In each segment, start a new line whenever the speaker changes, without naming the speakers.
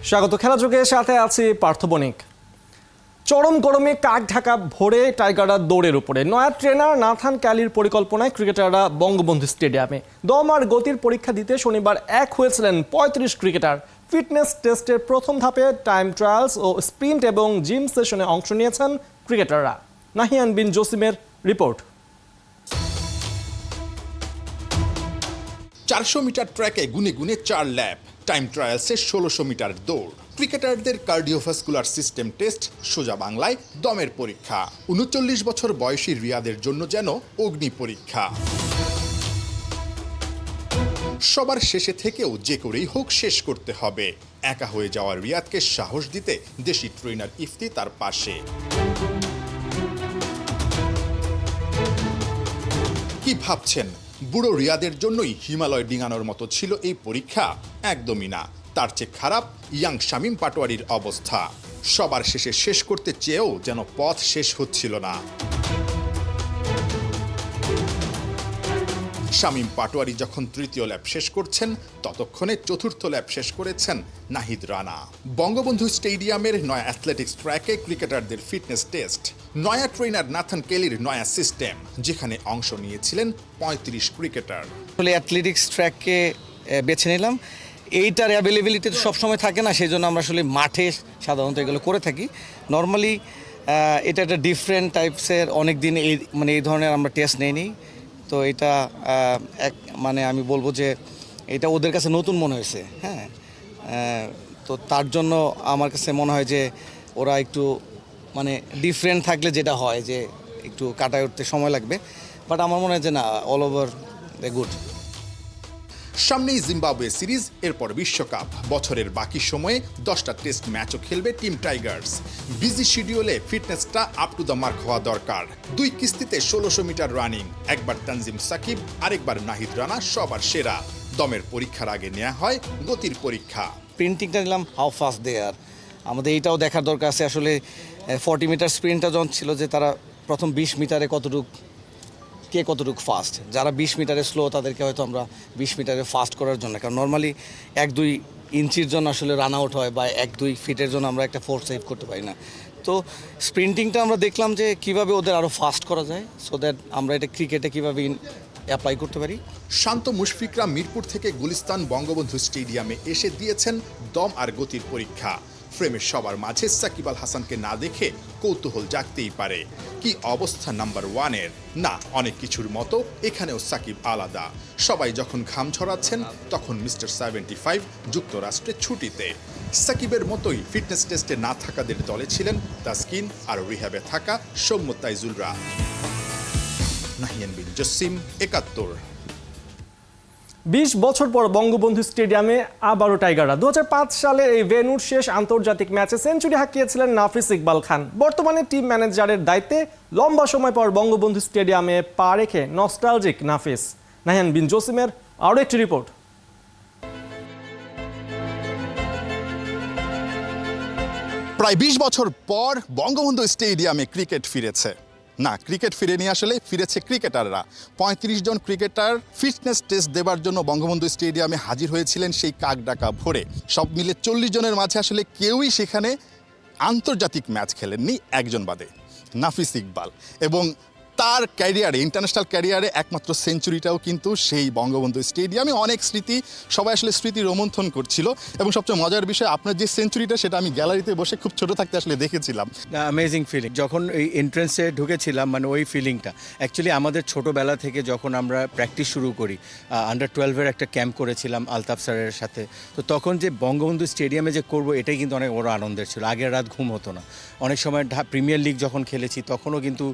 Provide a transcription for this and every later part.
স্বাগত খেলাযোগে, সাথে আছি পার্থ বণিক। চরম গরমে কাক ঢাকা ভোরে টাইগাররা দৌড়ের উপরে। নয়া ট্রেনার নাথান ক্যালির পরিকল্পনায় ক্রিকেটাররা বঙ্গবন্ধু স্টেডিয়ামে দম আর গতির পরীক্ষা দিতে শনিবার এক হয়েছিলেন ৩৫ ক্রিকেটার। ফিটনেস টেস্টের প্রথম ধাপে টাইম ট্রায়ালস ও স্প্রিন্ট এবং জিম সেশনে অংশ নিয়েছেন ক্রিকেটাররা। নাহিয়ান বিন জসিমের রিপোর্ট।
৪০০ মিটার ট্র্যাকে গুনে গুনে ৪ ল্যাপ, টাইম ট্রায়ালসে ১৬০০ মিটার দৌড়। ক্রিকেটারদের কার্ডিওভাস্কুলার সিস্টেম টেস্ট, সোজা বাংলায় দমের পরীক্ষা। ৩৯ বছর বয়সী রিয়াদের জন্য যেন অগ্নি পরীক্ষা। সবার শেষে থেকেও যে করেই হোক শেষ করতে হবে। একা হয়ে যাওয়া রিয়াদকে সাহস দিতে দেশি ট্রেনার ইফতি তার পাশে। কি ভাবছেন, বুড়ো রিয়াদের জন্যই হিমালয় ডিঙানোর মতো ছিল এই পরীক্ষা? একদমই না। তার চেয়ে খারাপ ইয়াং শামীম পাটোয়ারির অবস্থা। সবার শেষে শেষ করতে চেয়েও যেন পথ শেষ হচ্ছিল না। শামীম পাটোয়ারি যখন তৃতীয় ল্যাপ শেষ করছেন, ততক্ষণে চতুর্থ ল্যাপ শেষ করেছেন নাহিদ রানা। বঙ্গবন্ধু স্টেডিয়ামের নয়া অ্যাথলেটিক্স ট্র্যাকে ক্রিকেটারদের ফিটনেস টেস্ট, নয়া ট্রেনার নাথান কেলির নয়া সিস্টেম, যেখানে অংশ নিয়েছিলেন ৩৫ ক্রিকেটার।
আসলে অ্যাথলেটিক্স ট্র্যাককে বেছে নিলাম। এইটার অ্যাভেলেবিলিটি তো সবসময় থাকে না, সেই জন্য আমরা আসলে মাঠে সাধারণত এগুলো করে থাকি। নর্মালি এটা একটা ডিফারেন্ট টাইপসের, অনেক দিন এই ধরনের আমরা টেস্ট নেইনি। তো এটা আমি বলবো যে এটা ওদের কাছে নতুন মনে হয়েছে। হ্যাঁ, তো তার জন্য আমার কাছে মনে হয় যে ওরা একটু ডিফারেন্ট থাকলে যেটা হয় যে একটু কাটায় উঠতে সময় লাগবে, বাট আমার মনে হয় যে না, অল ওভার দ্য গুড।
সামনেই জিম্বাবুয়ে সিরিজ, এরপর বিশ্বকাপ। বছরের বাকি সময়ে 10টা টেস্ট ম্যাচও খেলবে টিম টাইগার্স। বিজি শিডিউলে ফিটনেসটা আপ টু দ্য মার্ক হওয়া দরকার। 2 কিস্তিতে ১৬০০ মিটার রানিং, একবার তানজিম সাকিব, আরেকবার নাহিদ রানা সবার সেরা। দমের পরীক্ষার আগে নেওয়া হয় গতির পরীক্ষা।
প্রিন্টিংটা নিলাম হাউ ফাস্ট দে আর। আমাদের এইটাও দেখার দরকার আছে আসলে 40 মিটার স্প্রিন্টটা যখন ছিল যে তারা প্রথম 20 মিটারে কে কতটুকু ফাস্ট। যারা 20 মিটারে স্লো তাদেরকে হয়তো আমরা 20 মিটারে ফাস্ট করার জন্য, কারণ নর্মালি 1-2 ইঞ্চির জন্য আসলে রান আউট হয়, বা 1-2 ফিটের জন্য আমরা একটা ফোর্স সেভ করতে পারি না। তো স্প্রিন্টিংটা আমরা দেখলাম যে কিভাবে ওদের আরও ফাস্ট করা যায়, সো দ্যাট আমরা এটা ক্রিকেটে কীভাবে অ্যাপ্লাই করতে পারি।
শান্ত মুশফিকরা মিরপুর থেকে গুলিস্তান বঙ্গবন্ধু স্টেডিয়ামে এসে দিয়েছেন দম আর গতির পরীক্ষা। ফ্রেমের সবার মাঝে সাকিব আল হাসানকে না দেখে কৌতূহল জাগতেই পারে। কি অবস্থা নাম্বার 1-এর? না, অনেক কিছুর মতো এখানেও সাকিব আলাদা। সবাই যখন ঘাম ঝরাচ্ছেন, তখন মিস্টার 75 যুক্তরাষ্ট্রে ছুটিতে। সাকিবের মতোই ফিটনেস টেস্টে না থাকাদের দলে ছিলেন তাসকিন আর রিহ্যাবে থাকা সৌম্য তাইজুলরা। নাহিয়ান বিন জসিম, ৭১।
২০ বছর পর বঙ্গবন্ধু স্টেডিয়ামে আবারও টাইগাররা। ২০০৫ সালে এই ভেন্যুর শেষ আন্তর্জাতিক ম্যাচে সেঞ্চুরি হাঁকিয়েছিলেন নাফিস ইকবাল খান। বর্তমানে টিম ম্যানেজারের দায়িত্বে। লম্বা সময় পর বঙ্গবন্ধু স্টেডিয়ামে পা রেখে নস্টালজিক নাফিস। নাহিয়ান বিন জসিমের আরও একটি রিপোর্ট।
প্রায় ২০ বছর পর বঙ্গবন্ধু স্টেডিয়ামে ক্রিকেট ফিরেছে। না, ক্রিকেট ফিরেনি, আসলে ফিরেছে ক্রিকেটাররা। ৩৫ জন ক্রিকেটার ফিটনেস টেস্ট দেবার জন্য বঙ্গবন্ধু স্টেডিয়ামে হাজির হয়েছিলেন সেই কাকডাকা ভোরে। সব মিলে ৪০ জনের মাঝে আসলে কেউই সেখানে আন্তর্জাতিক ম্যাচ খেলেননি, একজন বাদে, নাফিস ইকবাল। এবং তার ক্যারিয়ারে, ইন্টারন্যাশনাল ক্যারিয়ারে একমাত্র সেঞ্চুরিটাও কিন্তু সেই বঙ্গবন্ধু স্টেডিয়ামে। অনেক স্মৃতি, সবাই আসলে স্মৃতি রোমন্থন করছিল। এবং সবচেয়ে মজার বিষয়, আপনার যে সেঞ্চুরিটা সেটা আমি গ্যালারিতে বসে খুব ছোট থাকতে আসলে দেখেছিলাম।
Amazing feeling. যখন এই এন্ট্রেন্সে ঢুকেছিলাম, ওই ফিলিংটা অ্যাকচুয়ালি আমাদের ছোটোবেলা থেকে যখন আমরা প্র্যাকটিস শুরু করি, আন্ডার 12-এর একটা ক্যাম্প করেছিলাম আলতাফ স্যারের সাথে। তো তখন যে বঙ্গবন্ধু স্টেডিয়ামে যে করবো, এটাই কিন্তু অনেক বড় আনন্দের ছিল। আগের রাত ঘুম হতো না। অনেক সময় প্রিমিয়ার লিগ যখন খেলেছি, তখনও কিন্তু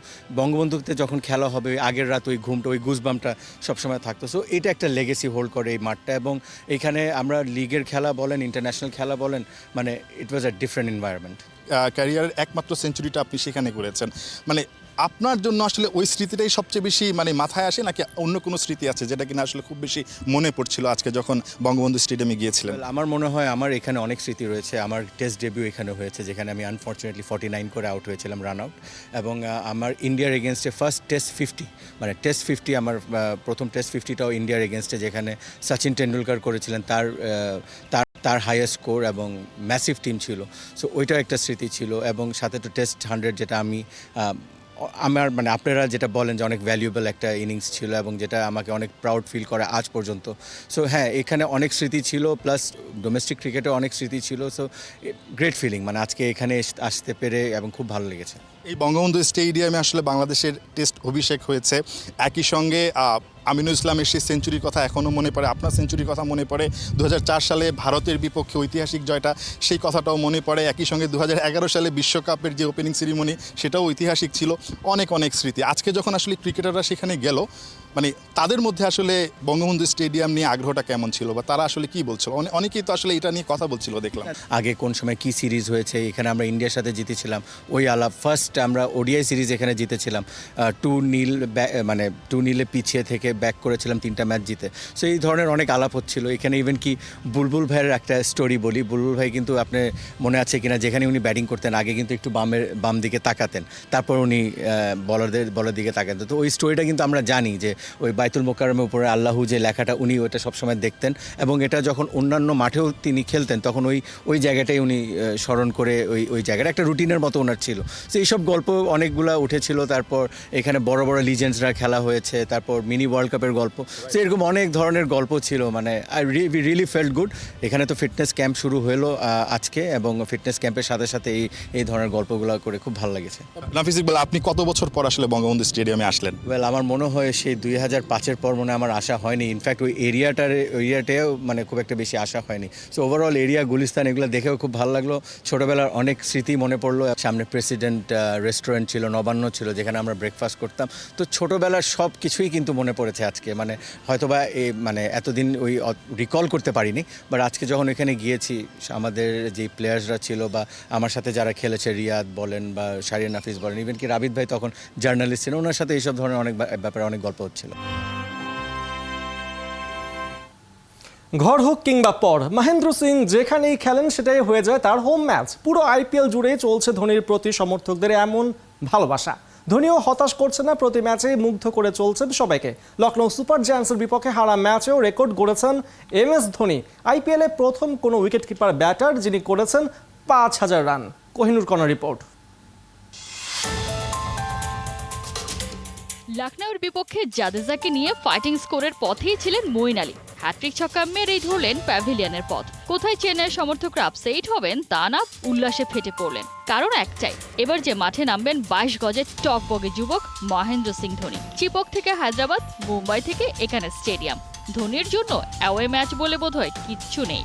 বঙ্গবন্ধুতে যখন খেলা হবে, আগের রাত ওই ঘুমটা, ওই গুজবামটা সবসময় থাকতো। সো এটা একটা লেগেসি হোল্ড করে এই মাঠটা। এবং এখানে আমরা লিগের খেলা বলেন, ইন্টারন্যাশনাল খেলা বলেন, ইট ওয়াজ আ ডিফারেন্ট এনভায়রনমেন্ট।
ক্যারিয়ারের একমাত্র সেঞ্চুরিটা আপনি সেখানে করেছেন। আপনার জন্য আসলে ওই স্মৃতিটাই সবচেয়ে বেশি মাথায় আসে, নাকি অন্য কোনো স্মৃতি আছে যেটা কিনা আসলে খুব বেশি মনে পড়ছিল আজকে যখন বঙ্গবন্ধু স্টেডিয়ামে গিয়েছিলেন?
আমার মনে হয় আমার এখানে অনেক স্মৃতি রয়েছে। আমার টেস্ট ডেবিউ এখানে হয়েছে, যেখানে আমি আনফর্চুনেটলি 49 করে আউট হয়েছিলাম, রান আউট। এবং আমার ইন্ডিয়ার এগেনস্টে ফার্স্ট টেস্ট 50, টেস্ট 50, আমার প্রথম টেস্ট 50টাও ইন্ডিয়ার এগেনস্টে, যেখানে সচিন টেন্ডুলকার করেছিলেন। তার তার হাইয়েস্ট স্কোর এবং ম্যাসিভ টিম ছিল। সো ওইটাও একটা স্মৃতি ছিল, এবং সাথে তো টেস্ট 100 যেটা আমার মানে আপনারা যেটা বলেন যে অনেক ভ্যালুয়েবল একটা ইনিংস ছিল, এবং যেটা আমাকে অনেক প্রাউড ফিল করে আজ পর্যন্ত। সো হ্যাঁ, এখানে অনেক স্মৃতি ছিল, প্লাস ডোমেস্টিক ক্রিকেটে অনেক স্মৃতি ছিল। সো গ্রেট ফিলিং, মানে আজকে এখানে আসতে পেরে এবং খুব ভালো লেগেছে।
এই বঙ্গবন্ধু স্টেডিয়ামে আসলে বাংলাদেশের টেস্ট অভিষেক হয়েছে, একই সঙ্গে আমিনুল ইসলামের সেই সেঞ্চুরির কথা এখনও মনে পড়ে, আপনার সেঞ্চুরির কথা মনে পড়ে, 2004 সালে ভারতের বিপক্ষে ঐতিহাসিক জয়টা সেই কথাটাও মনে পড়ে, একই সঙ্গে 2011 সালে বিশ্বকাপের যে ওপেনিং সেরিমনি সেটাও ঐতিহাসিক ছিল, অনেক অনেক স্মৃতি। আজকে যখন আসলে ক্রিকেটাররা সেখানে গেল, মানে তাদের মধ্যে আসলে বঙ্গবন্ধু স্টেডিয়াম নিয়ে আগ্রহটা কেমন ছিল, বা তারা আসলে কি বলছিল? অনেকেই তো আসলে এটা নিয়ে কথা বলছিল দেখলাম।
আগে কোন সময় কি সিরিজ হয়েছে, এখানে আমরা ইন্ডিয়ার সাথে জিতেছিলাম, ওই আলাপ ফার্স্ট আমরা ওডিআই সিরিজ এখানে জিতেছিলাম 2-0, মানে 2-0 পিছিয়ে থেকে ব্যাক করেছিলাম 3টা ম্যাচ জিতে। সো এই ধরনের অনেক আলাপ হচ্ছিল এখানে। ইভেন কি বুলবুল ভাইয়ের একটা স্টোরি বলি। বুলবুল ভাই কিন্তু আপনার মনে আছে কিনা, যেখানে উনি ব্যাটিং করতেন আগে কিন্তু একটু বাম দিকে তাকাতেন, তারপর উনি বলের দিকে তাকাতেন। তো ওই স্টোরিটা কিন্তু আমরা জানি যে ওই বাইতুল মোকাররমের উপরে আল্লাহু যে লেখাটা, উনি ওইটা সবসময় দেখতেন, এবং এটা যখন অন্যান্য মাঠেও তিনি খেলতেন তখন ওই জায়গাটাই উনি স্মরণ করে ওই জায়গাটা একটা রুটিনের মতো ওনার ছিল। তো এইসব গল্প অনেকগুলা উঠেছিল। তারপর এখানে বড় বড় লিজেন্ডসরা খেলা হয়েছে, তারপর মিনি ওয়ার্ল্ড কাপের গল্প। তো এরকম অনেক ধরনের গল্প ছিল, মানে উই রিয়েলি ফেল্ট গুড। এখানে তো ফিটনেস ক্যাম্প শুরু হলো আজকে, এবং ফিটনেস ক্যাম্পের সাথে সাথে এই ধরনের গল্পগুলো করে খুব ভালো লেগেছে।
নাফিস ইকবাল, আপনি কত বছর পর আসলে বঙ্গবন্ধু স্টেডিয়ামে আসলেন?
ওয়েল, আমার মনে হয় সেই 2005-এর পর মনে হয় আমার আসা হয়নি। ইনফ্যাক্ট ওই এরিয়াটাও মানে খুব একটা বেশি আসা হয়নি। সো ওভারঅল এরিয়া, গুলিস্তান, এগুলো দেখেও খুব ভালো লাগলো। ছোটোবেলার অনেক স্মৃতি মনে পড়লো। সামনে প্রেসিডেন্ট রেস্টুরেন্ট ছিল, নবান্ন ছিল, যেখানে আমরা ব্রেকফাস্ট করতাম। তো ছোটোবেলার সব কিছুই কিন্তু মনে পড়েছে আজকে। মানে হয়তোবা মানে এতদিন ওই রিকল করতে পারিনি, বাট আজকে যখন এখানে গিয়েছি, আমাদের যে প্লেয়ার্সরা ছিল বা আমার সাথে যারা খেলেছে, রিয়াদ বলেন বা শাহরিয়ার নাফিস বলেন, ইভেন কি রাবিদ ভাই তখন জার্নালিস্ট ছিলেন, ওনার সাথে এইসব ধরনের অনেক ব্যাপারে অনেক গল্প হচ্ছিল।
ঘর হোক কিংবা পর, মহেন্দ্র সিং যেখানেই খেলেন সেটাই হয়ে যায় তার হোম ম্যাচ। পুরো আইপিএল জুড়ে চলছে ধোনির প্রতি সমর্থকদের এমন ভালোবাসা। ধোনিও হতাশ করছে না, প্রতি ম্যাচে মুগ্ধ করে চলছেন সবাইকে। লখনৌ সুপার জায়ান্টসের বিপক্ষে হারা ম্যাচেও রেকর্ড গড়েছেন MS ধোনি। আইপিএলে প্রথম কোনো উইকেট কিপার ব্যাটার যিনি করেছেন 5000 রান। Kohinoor corner report.
লখনৌর বিপক্ষে জাদেজাকে নিয়ে ফাইটিং স্কোরের পথেই ছিলেন মঈন আলী। হ্যাট্রিক ছক্কা মেরেই ধরলেন প্যাভিলিয়নের পথ। কোথায় চেন্নাইয়ের সমর্থকরা আপসেট হবেন তা না, উল্লাসে ফেটে পড়লেন। কারণ একটাই, এবার যে মাঠে নামবেন 22 গজের টকবগে যুবক মহেন্দ্র সিং ধোনি। চিপক থেকে হায়দ্রাবাদ, মুম্বাই থেকে এখানে স্টেডিয়াম। ধোনির জন্য অ্যাওয়ে ম্যাচ বলে বোধহয় কিচ্ছু নেই।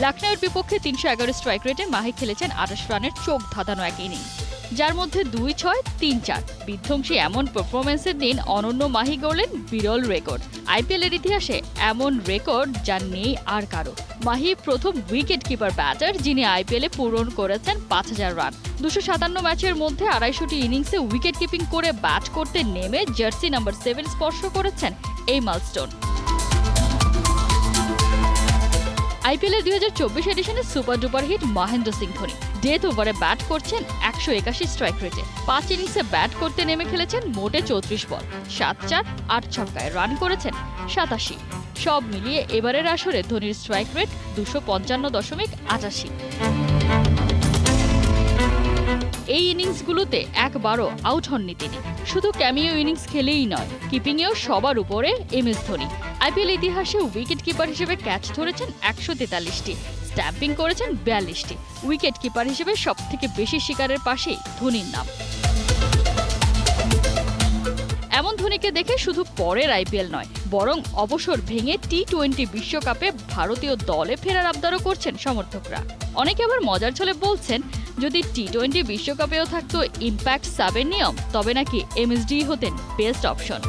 লখনৌর বিপক্ষে 311 স্ট্রাইক রেটে মাহি খেলেছেন 28 রানের চোখ ধাঁধানো এক ইনিংস, যার মধ্যে 2-6, 3-4। বিধ্বংসী এমন পারফরমেন্সের দিন অনন্য মাহি গড়লেন বিরল রেকর্ড। আইপিএলের ইতিহাসে এমন রেকর্ড যা নেই আর কারো। মাহি প্রথম উইকেট কিপার ব্যাটার যিনি আইপিএলে পূরণ করেছেন 5000 রান। 257 ম্যাচের মধ্যে 250টি ইনিংসে উইকেট কিপিং করে ব্যাট করতে নেমে জার্সি নাম্বার 7 স্পর্শ করেছেন এই মাইলস্টোন। আইপিএলের 2024 এডিশনে super duper hit Mahendra Singh Dhoni death ওভারে ব্যাট করছেন 181 স্ট্রাইক রেটে। 5 ইনিংসে ব্যাট করতে নেমে খেলেছেন মোটে 34 বল, 7-4, 8 ছক্কায় রান করেছেন 87। সব মিলিয়ে এবারের আসরে ধোনির স্ট্রাইক রেট 255.88। এই ইনিংসগুলোতে একবারও আউট হননি তিনি। শুধু ক্যামিও ইনিংস খেলেই নয়, কিপিংয়েও সবার উপরে MS ধোনি। আইপিএল ইতিহাসে উইকেট কিপার হিসেবে ক্যাচ ধরেছেন 143টি, স্ট্যাম্পিং করেছেন 42টি। উইকেট কিপার হিসেবে সবথেকে বেশি শিকারের পাশেই ধোনির নাম। এমন ধোনিকে দেখে শুধু পরের আইপিএল নয়, বরং অবসর ভেঙে T20 বিশ্বকাপে ভারতীয় দলে ফেরার আবদারও করছেন সমর্থকরা। অনেকে আবার মজার ছলে বলছেন, যদি T20 বিশ্বকাপেও থাকতো ইম্প্যাক্ট সাবের নিয়ম, তবে নাকি MSD হতেন বেস্ট অপশন।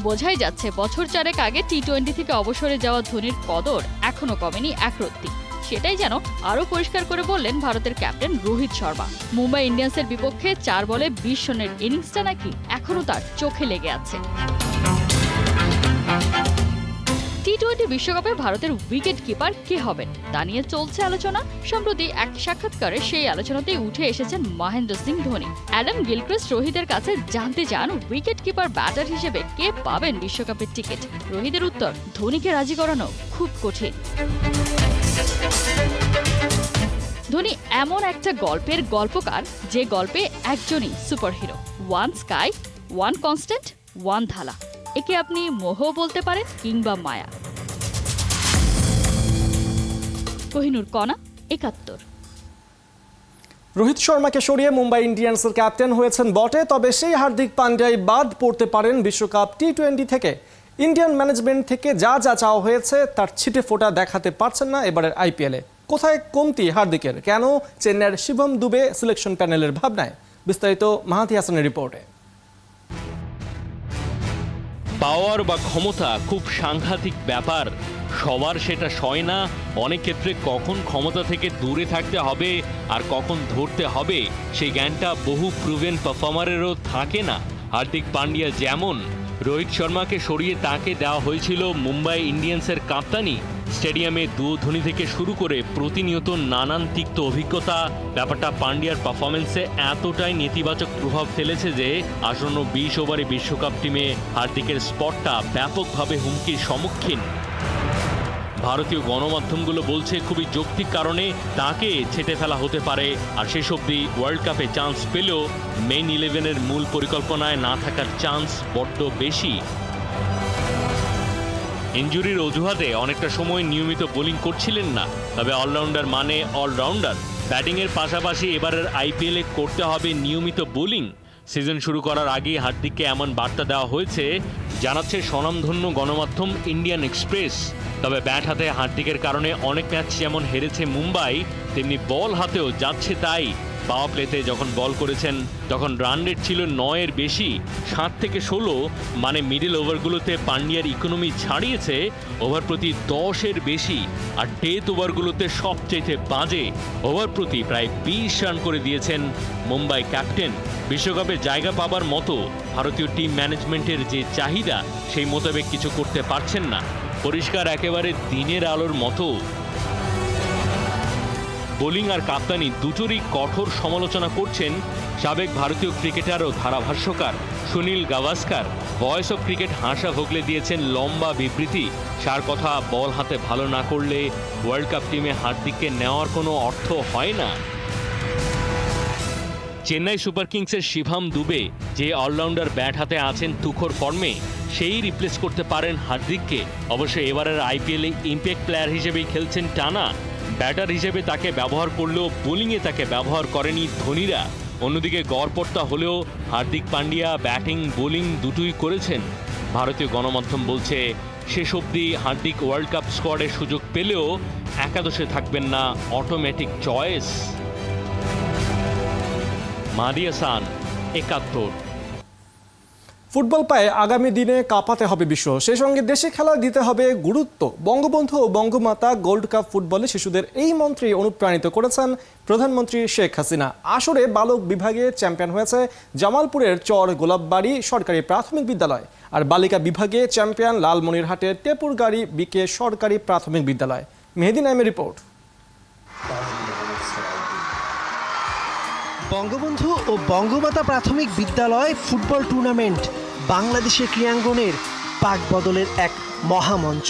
বোঝাই যাচ্ছে বছর 4 আগে T20 থেকে অবসরে যাওয়া ধোনির কদর এখনো কমেনি একরত্তি। সেটাই যেন আরও পরিষ্কার করে বললেন ভারতের ক্যাপ্টেন রোহিত শর্মা। মুম্বাই ইন্ডিয়ান্সের বিপক্ষে 4 বলে 20 রানের ইনিংসটা নাকি এখনো তার চোখে লেগে আছে। T20 বিশ্বকাপে ভারতের উইকেট কিপার কে হবেন তা নিয়ে চলছে আলোচনা। সম্প্রতি এক সাক্ষাৎকারে সেই আলোচনাতেই উঠে এসেছেন মহেন্দ্র সিং ধোনি। অ্যাডাম গিলক্রিস্ট রোহিতের কাছে জানতে চান উইকেট কিপার ব্যাটার হিসেবে কে পাবেন বিশ্বকাপের টিকিট। রোহিতের উত্তর, ধোনিকে রাজি করানো খুব কঠিন। ধোনি এমন একটা গল্পের গল্পকার যে গল্পে একজনই superhero, one sky, one constant, one ধালা। একে আপনি মোহ বলতে পারেন কিংবা মায়া। কোহিনুর কণা, ৭১।
রোহিত শর্মাকে সরিয়ে মুম্বাই ইন্ডিয়ান্সের ক্যাপ্টেন হয়েছেন বটে, তবে সেই হার্দিক পান্ডিয়াই বাদ পড়তে পারেন বিশ্বকাপ টি-20 থেকে। ইন্ডিয়ান ম্যানেজমেন্ট থেকে যা যা চাওয়া হয়েছে তার ছিটে ফোঁটা দেখাতে পারছেন না এবারের আইপিএলে। কোথায় কমতি হার্দিকের, কেন চেন্নাইয়ের শিবম দুবে সিলেকশন প্যানেলের ভাবনায়? বিস্তারিত মাহাতি হাসানের রিপোর্টে।
পাওয়ার বা ক্ষমতা খুব সাংঘাতিক ব্যাপার, সবার সেটা সয় না। অনেক ক্ষেত্রে কখন ক্ষমতা থেকে দূরে থাকতে হবে আর কখন ধরতে হবে সেই জ্ঞানটা বহু প্রুভেন পারফর্মারেরও থাকে না। হার্দিক পান্ডিয়া যেমন, রোহিত শর্মাকে সরিয়ে তাকে দেওয়া হয়েছিল মুম্বাই ইন্ডিয়ান্সের কাপ্তানি। স্টেডিয়ামে দুধনি থেকে শুরু করে প্রতিনিয়ত নানান তিক্ত অভিজ্ঞতা। ব্যাপারটা পান্ডিয়ার পারফরমেন্সে এতটাই নেতিবাচক প্রভাব ফেলেছে যে আসন্ন 20 ওভারে বিশ্বকাপ টিমে হার্দিকের স্পটটা ব্যাপকভাবে হুমকির সম্মুখীন। ভারতীয় গণমাধ্যমগুলো বলছে খুবই যৌক্তিক কারণে তাকে ছেটে ফেলা হতে পারে। আর শেষ অবধি ওয়ার্ল্ড কাপে চান্স পেলেও মেইন 11-এর মূল পরিকল্পনায় না থাকার চান্স বড্ড বেশি। ইনজুরির অজুহাতে অনেকটা সময় নিয়মিত বোলিং করছিলেন না, তবে অলরাউন্ডার মানে অলরাউন্ডার। ব্যাটিংয়ের পাশাপাশি এবারের আইপিএলে করতে হবে নিয়মিত বোলিং। সিজন শুরু করার আগেই হার্দিককে এমন বার্তা দেওয়া হয়েছে, জানাচ্ছে স্বনামধন্য গণমাধ্যম ইন্ডিয়ান এক্সপ্রেস। তবে ব্যাট হাতে হার্দিকের কারণে অনেক ম্যাচ যেমন হেরেছে মুম্বাই, তেমনি বল হাতেও যাচ্ছে তাই। পাওয়ার প্লেতে যখন বল করেছেন তখন রান রেট ছিল 9-এর বেশি, 7 থেকে 16, মানে মিডল ওভারগুলোতে পান্ডিয়ার ইকোনমি ছাড়িয়েছে ওভার প্রতি 10-এর বেশি। আর ডেথ ওভারগুলোতে সবচেয়ে বাজে, ওভার প্রতি প্রায় 20 রান করে দিয়েছেন মুম্বাই ক্যাপ্টেন। বিশ্বকাপে জায়গা পাবার মতো ভারতীয় টিম ম্যানেজমেন্টের যে চাহিদা সেই মোতাবেক কিছু করতে পারছেন না। পরিষ্কার একেবারে দিনের আলোর মতো। বোলিং আর কাপ্তানি দুটোরই কঠোর সমালোচনা করছেন সাবেক ভারতীয় ক্রিকেটার ও ধারাভাষ্যকার Sunil Gavaskar. Voice of cricket Harsha Bhogle দিয়েছেন লম্বা বিবৃতি। সার কথা, বল হাতে ভালো না করলে ওয়ার্ল্ড কাপ টিমে হার্দিককে নেওয়ার কোনো অর্থ হয় না। চেন্নাই সুপার কিংসের শিবম দুবে যে অলরাউন্ডার ব্যাট হাতে আছেন তুখোর ফর্মে, সেই রিপ্লেস করতে পারেন হার্দিককে। অবশ্য এবারের আইপিএলে ইম্প্যাক্ট প্লেয়ার হিসেবেই খেলছেন টানা। ব্যাটার হিসেবে তাকে ব্যবহার করলেও বোলিংয়ে তাকে ব্যবহার করেনি ধোনিরা। অন্যদিকে গড়পড়তা হলেও হার্দিক পান্ডিয়া ব্যাটিং বোলিং দুটোই করেছেন। ভারতীয় গণমাধ্যম বলছে শেষ অবধি হার্দিক ওয়ার্ল্ড কাপ স্কোয়াডে সুযোগ পেলেও একাদশে থাকবেন না automatic choice. Mahati Hasan, ৭১।
Football পায়ে আগামী দিনে কাঁপাতে হবে বিশ্ব, সেই সঙ্গে দেশে খেলা দিতে হবে গুরুত্ব। বঙ্গবন্ধু ও বঙ্গমাতা গোল্ড কাপ ফুটবলে শিশুদের এই মন্ত্রে অনুপ্রাণিত করেছেন প্রধানমন্ত্রী শেখ হাসিনা। আসরে বালক বিভাগে চ্যাম্পিয়ন হয়েছে জামালপুরের চর গোলাপবাড়ি সরকারি প্রাথমিক বিদ্যালয়, আর বালিকা বিভাগে চ্যাম্পিয়ন লালমনিরহাটের টেপুরগাড়ি বিকে সরকারি প্রাথমিক বিদ্যালয়। মেহেদি নাইমের রিপোর্ট।
বঙ্গবন্ধু ও বঙ্গমাতা প্রাথমিক বিদ্যালয় ফুটবল টুর্নামেন্ট বাংলাদেশের ক্রীড়াঙ্গনের পাক বদলের এক মহামঞ্চ।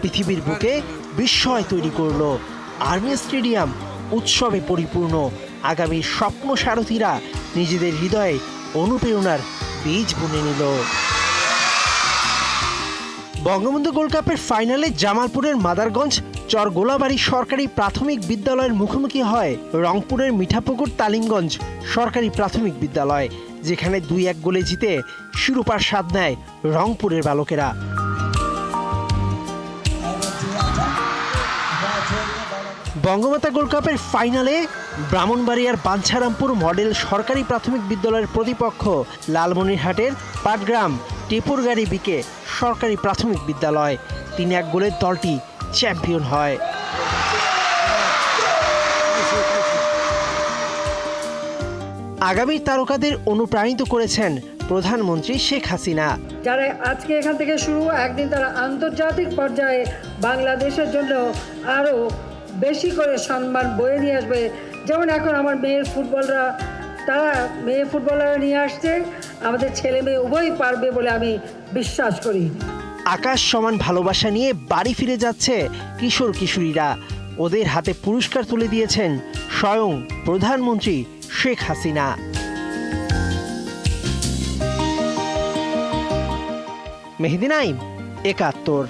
পৃথিবীর বুকে বিস্ময় তৈরি করল। আর্মি স্টেডিয়াম উৎসবে পরিপূর্ণ। আগামী স্বপ্ন সারথীরা নিজেদের হৃদয়ে অনুপ্রেরণার বীজ বুনে নিল। বঙ্গবন্ধু গোল্ড কাপের ফাইনালে জামালপুরের মাদারগঞ্জ চর গোলাবাড়ি সরকারি প্রাথমিক বিদ্যালয়ের মুখোমুখি হয় রংপুরের মিঠাপুকুর তালিমগঞ্জ সরকারি প্রাথমিক বিদ্যালয়, যেখানে 2-1 গোলে জিতে শিরোপার স্বাদ নেয় রংপুরের বালকেরা। বঙ্গমাতা গোল্ড কাপের ফাইনালে ব্রাহ্মণবাড়িয়ার বাঞ্ছারামপুর মডেল সরকারি প্রাথমিক বিদ্যালয়ের প্রতিপক্ষ লালমনিরহাটের পাটগ্রাম টেপুরগাড়ি বিকে সরকারি প্রাথমিক বিদ্যালয়। 3-1 গোলের দলটি চ্যাম্পিয়ন হয়। আগামী তারকাদের অনুপ্রাণিত করেছেন প্রধানমন্ত্রী শেখ হাসিনা।
যারা আজকে এখান থেকে শুরু, একদিন তারা আন্তর্জাতিক পর্যায়ে বাংলাদেশের জন্য আরও বেশি করে সম্মান বয়ে নিয়ে আসবে। যেমন এখন আমার মেয়ে ফুটবলাররা নিয়ে আসছে, আমাদের ছেলে মেয়ে উভয়ই পারবে বলে আমি বিশ্বাস করি।
আকাশ সমান ভালোবাসা নিয়ে বাড়ি ফিরে যাচ্ছে কিশোর কিশোরীরা। ওদের হাতে পুরস্কার তুলে দিয়েছেন স্বয়ং প্রধানমন্ত্রী শেখ হাসিনা। মেহেদি নাইম, ৭১।